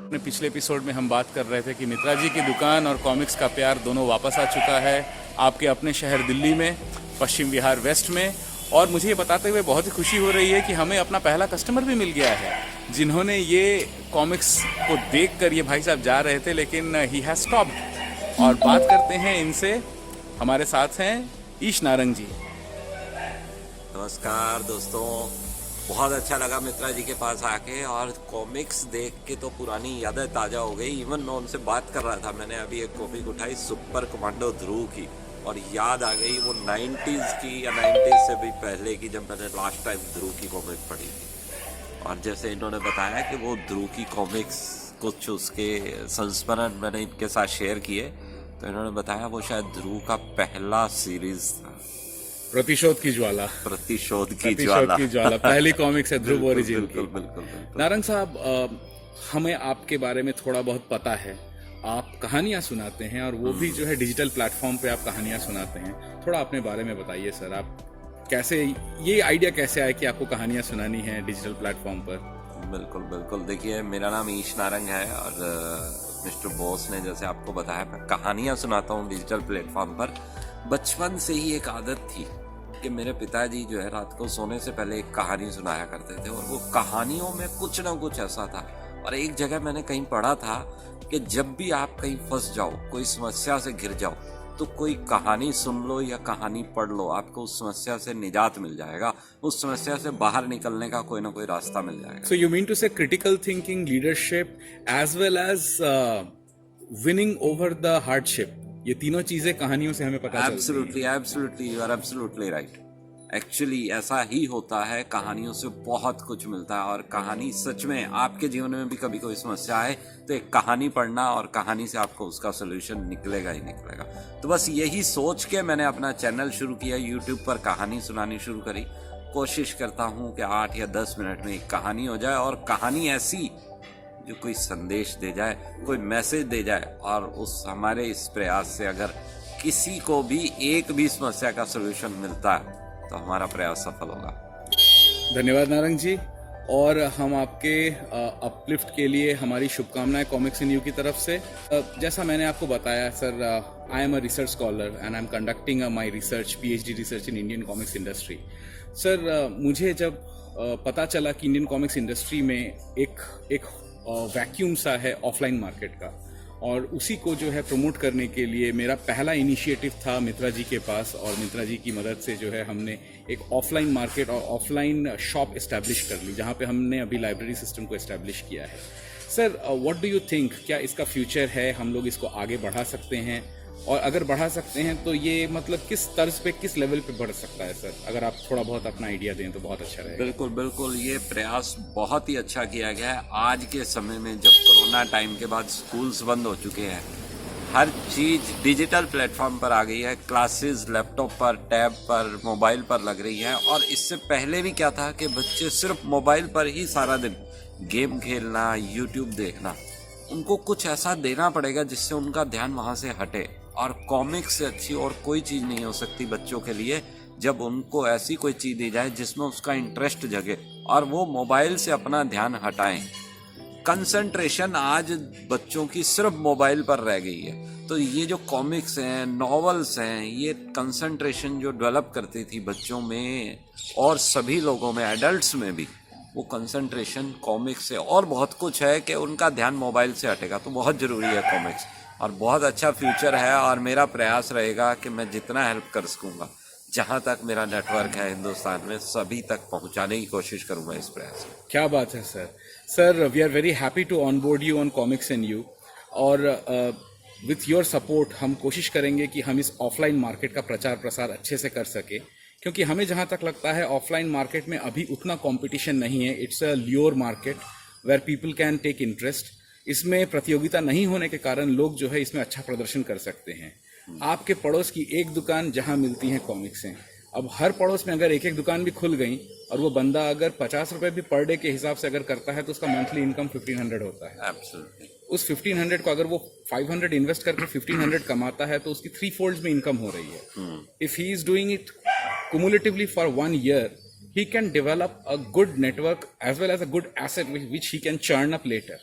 अपने पिछले एपिसोड में हम बात कर रहे थे कि मित्रा जी की दुकान और कॉमिक्स का प्यार दोनों वापस आ चुका है आपके अपने शहर दिल्ली में, पश्चिम विहार वेस्ट में। और मुझे ये बताते हुए बहुत ही खुशी हो रही है कि हमें अपना पहला कस्टमर भी मिल गया है जिन्होंने ये कॉमिक्स को देखकर, ये भाई साहब जा रहे थे लेकिन ही हैज स्टॉप्ड। और बात करते हैं इनसे। हमारे साथ हैं ईश नारंग जी। नमस्कार दोस्तों, बहुत अच्छा लगा मित्रा जी के पास आके और कॉमिक्स देख के तो पुरानी यादें ताज़ा हो गई। इवन मैं उनसे बात कर रहा था, मैंने अभी एक कॉपी उठाई सुपर कमांडो ध्रुव की और याद आ गई वो 90s की या 90s से भी पहले की, जब मैंने लास्ट टाइम ध्रुव की कॉमिक पढ़ी थी। और जैसे इन्होंने बताया कि वो ध्रुव की कॉमिक्स कुछ उसके संस्मरण मैंने इनके साथ शेयर किए, तो इन्होंने बताया वो शायद ध्रुव का पहला सीरीज था, प्रतिशोध की ज्वाला। प्रतिशोध की ज्वाला पहली कॉमिक्स है ध्रुव ओरिजिन की। बिल्कुल। नारंग साहब, हमें आपके बारे में थोड़ा बहुत पता है, आप कहानियां सुनाते हैं और वो भी जो है डिजिटल प्लेटफॉर्म पे आप कहानियां सुनाते हैं। थोड़ा अपने बारे में बताइए सर, आप कैसे, ये आइडिया कैसे आया कि आपको कहानियां सुनानी है डिजिटल प्लेटफॉर्म पर? बिल्कुल। देखिए, मेरा नाम ईश नारंग है और मिस्टर बोस ने जैसे आपको बताया, मैं कहानियां सुनाता हूँ डिजिटल प्लेटफॉर्म पर। बचपन से ही एक आदत थी कि मेरे पिताजी जो है रात को सोने से पहले एक कहानी सुनाया करते थे और वो कहानियों में कुछ ना कुछ ऐसा था। और एक जगह मैंने कहीं पढ़ा था कि जब भी आप कहीं फंस जाओ, कोई समस्या से घिर जाओ, तो कोई कहानी सुन लो या कहानी पढ़ लो, आपको उस समस्या से निजात मिल जाएगा, उस समस्या से बाहर निकलने का कोई ना कोई रास्ता मिल जाएगा। So you mean to say critical thinking, leadership as well as winning over the hardship, ये तीनों चीजें कहानियों से हमें पता चलती हैं। Absolutely, you are absolutely right. Actually ऐसा ही होता है, कहानियों से बहुत कुछ मिलता है। और कहानी सच में आपके जीवन में भी कभी कोई समस्या आए तो एक कहानी पढ़ना, और कहानी से आपको उसका सोल्यूशन निकलेगा ही निकलेगा। तो बस यही सोच के मैंने अपना चैनल शुरू किया, यूट्यूब पर कहानी सुनानी शुरू करी। कोशिश करता हूँ कि 8 या 10 मिनट में एक कहानी हो जाए, और कहानी ऐसी जो कोई संदेश दे जाए, कोई मैसेज दे जाए। और उस हमारे इस प्रयास से अगर किसी को भी एक भी समस्या का सोल्यूशन मिलता है तो हमारा प्रयास सफल होगा। धन्यवाद नारंग जी। और हम आपके अपलिफ्ट के लिए हमारी शुभकामनाएं कॉमिक्स इन यू की तरफ से। जैसा मैंने आपको बताया sir, I am a research scholar and I am conducting my research, PhD research in Indian comics industry. Sir, मुझे जब पता चला कि इंडियन कॉमिक्स इंडस्ट्री में एक वैक्यूम सा है ऑफलाइन मार्केट का, और उसी को जो है प्रमोट करने के लिए मेरा पहला इनिशिएटिव था मित्रा जी के पास। और मित्रा जी की मदद से जो है हमने एक ऑफलाइन मार्केट और ऑफलाइन शॉप इस्टेब्लिश कर ली, जहाँ पे हमने अभी लाइब्रेरी सिस्टम को इस्टेब्लिश किया है। Sir, what do you think, क्या इसका फ्यूचर है? हम लोग इसको आगे बढ़ा सकते हैं? और अगर बढ़ा सकते हैं तो ये मतलब किस तर्ज पे, किस लेवल पे बढ़ सकता है सर? अगर आप थोड़ा बहुत अपना आइडिया दें तो बहुत अच्छा रहेगा। बिल्कुल, ये प्रयास बहुत ही अच्छा किया गया है। आज के समय में जब कोरोना टाइम के बाद स्कूल्स बंद हो चुके हैं, हर चीज़ डिजिटल प्लेटफॉर्म पर आ गई है। क्लासेस लैपटॉप पर, टैब पर, मोबाइल पर लग रही है। और इससे पहले भी क्या था कि बच्चे सिर्फ मोबाइल पर ही सारा दिन गेम खेलना, यूट्यूब देखना। उनको कुछ ऐसा देना पड़ेगा जिससे उनका ध्यान वहाँ से हटे। और कॉमिक्स से अच्छी और कोई चीज़ नहीं हो सकती बच्चों के लिए, जब उनको ऐसी कोई चीज़ दी जाए जिसमें उसका इंटरेस्ट जगे और वो मोबाइल से अपना ध्यान हटाएं। कंसंट्रेशन आज बच्चों की सिर्फ मोबाइल पर रह गई है। तो ये जो कॉमिक्स हैं, नॉवेल्स हैं, ये कंसंट्रेशन जो डेवलप करती थी बच्चों में और सभी लोगों में, एडल्ट्स में भी, वो कंसंट्रेशन कॉमिक्स से और बहुत कुछ है कि उनका ध्यान मोबाइल से हटेगा। तो बहुत ज़रूरी है कॉमिक्स, और बहुत अच्छा फ्यूचर है। और मेरा प्रयास रहेगा कि मैं जितना हेल्प कर सकूँगा, जहाँ तक मेरा नेटवर्क है हिंदुस्तान में, सभी तक पहुँचाने की कोशिश करूँगा इस प्रयास में। क्या बात है sir. Sir, we are very happy to onboard you on comics in you. और विथ योर सपोर्ट हम कोशिश करेंगे कि हम इस ऑफलाइन मार्केट का प्रचार प्रसार अच्छे से कर सके, क्योंकि हमें जहाँ तक लगता है ऑफलाइन मार्केट में अभी उतना कंपटीशन नहीं है। It's a lure market where people can take interest. इसमें प्रतियोगिता नहीं होने के कारण लोग जो है इसमें अच्छा प्रदर्शन कर सकते हैं। आपके पड़ोस की एक दुकान जहां मिलती हैं कॉमिक्सें, अब हर पड़ोस में अगर एक एक दुकान भी खुल गई और वो बंदा अगर 50 रुपए भी पर डे के हिसाब से अगर करता है तो उसका मंथली इनकम 1500 होता है। एब्सोल्युटली। उस 1500 को अगर वो 500 इन्वेस्ट करके 1500 कमाता है तो उसकी 3 फोल्ड्स में इनकम हो रही है। If he is doing it cumulatively for 1 year, he can develop a good network as well as a good asset which he can churn up later.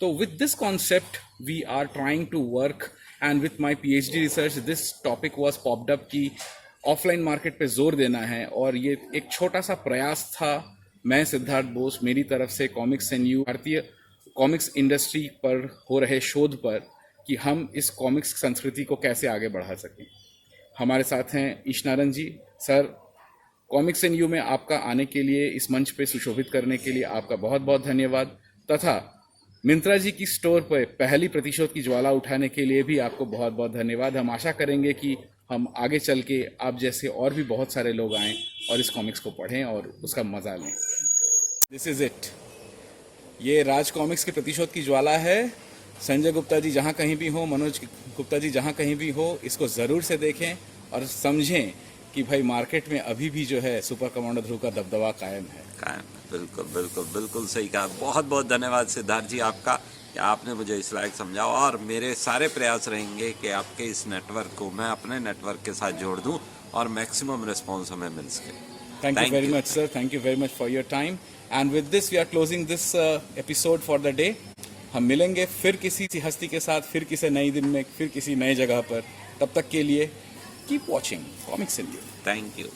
So with this concept, we are trying to work, and with my PhD research, this topic was popped up कि offline market पे जोर देना है, और ये एक छोटा सा प्रयास था मैं सिद्धार्थ बोस मेरी तरफ से कॉमिक्स एंड यू भारतीय कॉमिक्स इंडस्ट्री पर हो रहे शोध पर कि हम इस कॉमिक्स संस्कृति को कैसे आगे बढ़ा सकें। हमारे साथ हैं ईशनारन जी। सर, कॉमिक्स एंड यू में आपका आने के लिए, इस मंच पे सुशोभित करने के लिए आपका बहुत बहुत धन्यवाद, तथा मिंत्रा जी की स्टोर पर पहली प्रतिशोध की ज्वाला उठाने के लिए भी आपको बहुत बहुत धन्यवाद। हम आशा करेंगे कि हम आगे चल के आप जैसे और भी बहुत सारे लोग आएं और इस कॉमिक्स को पढ़ें और उसका मजा लें। This is it. ये राज कॉमिक्स की प्रतिशोध की ज्वाला है। संजय गुप्ता जी जहाँ कहीं भी हो, मनोज गुप्ता जी जहाँ कहीं भी हो, इसको ज़रूर से देखें और समझें कि भाई मार्केट में अभी भी जो है सुपर कमांडो ध्रुव का दबदबा कायम है। बिल्कुल बिल्कुल बिल्कुल सही कहा। बहुत बहुत धन्यवाद सिद्धार्थ जी आपका कि आपने मुझे इस लायक समझा, और मेरे सारे प्रयास रहेंगे कि आपके इस नेटवर्क को मैं अपने नेटवर्क के साथ जोड़ दूं और मैक्सिमम रिस्पॉन्स हमें मिल सके। Thank you very much, sir. Thank you very much for your time. And with this, we are closing this episode for the day. हम मिलेंगे फिर किसी हस्ती के साथ, फिर किसी नई दिन में, फिर किसी नई जगह पर। तब तक के लिए keep watching Comics and You. Thank you.